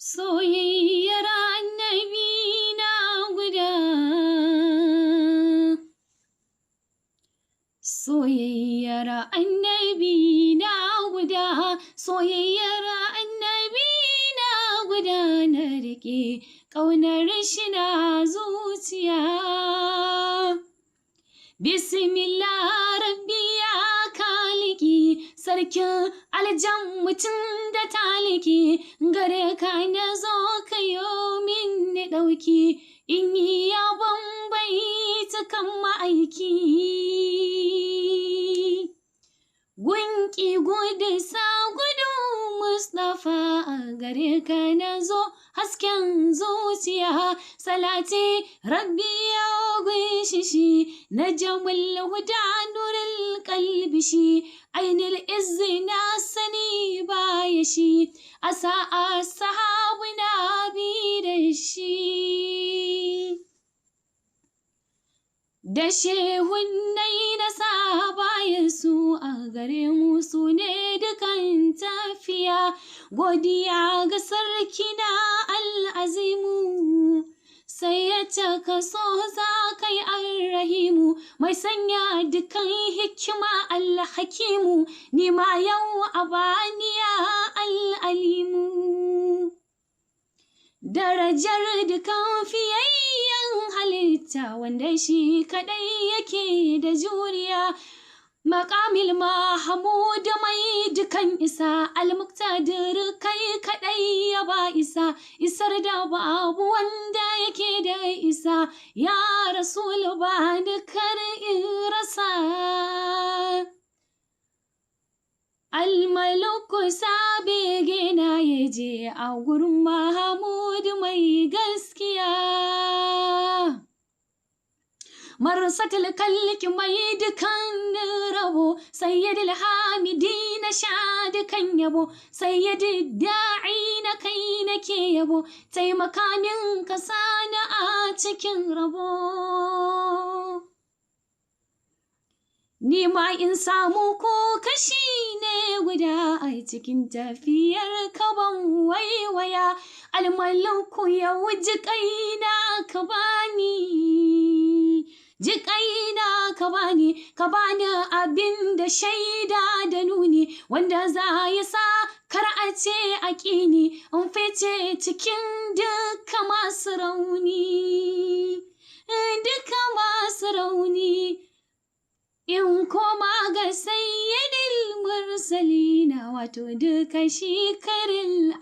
soyayyar annabi na guda, soyayyar annabi na guda, soyayyar annabi na guda, na riƙe ƙaunar shi na zuciya. Bismillah rabbi ya kaliki, sarkin aljan mutum da taliki, gare ka na zo ka yo min ɗauki, in yi yabon baitukan ma'aiki. Gunki gudu sa gudu Mustapha, gare ka na zo hasken zuciya, salati rabbi ya gwishi shi, na jamul huda nuril kalbi shi, ainil izzi na sani baya shi, asa sahabu na bi da shi. Da shehunnai na sabaye su, a gare mu su ne dukan tafiya, godiya ga sarki na al'azimu, sai ya ka so za ka yi alrahimu, mai sanya dukan hikima alhakimu, ni ma yau a baniya al'alimu. Darajar dukan fiyayyen halitta, wanda shi kaɗai yake da juriya, maƙamil Mahamud mai dukan isa, almuktadir kai kaɗai ya ba isa, isar da babu wanda yake da isa, ya Rasul ba ni kar in rasa. Almaluku sabege na yaje a gurin Mahamud mai gaskiya, marsatul kalki mai dukan rabo, sayyidul hamidi na sha dukan yabo, sayyidul da'i na kai nake yabo, taimaka min ka sani a cikin rabo. Ni ma in samu ko kashi ne guda a cikin tafiyar ka ban waiwaya, almaluku ya wuji kaina ka bani, jiƙaina ka bani abin da shaida da nuni, wanda za ya sa kar a ce a ƙini, in fice cikin duka masu rauni, duka masu rauni. In koma ga sayyidil mursalina, wato duka shi karin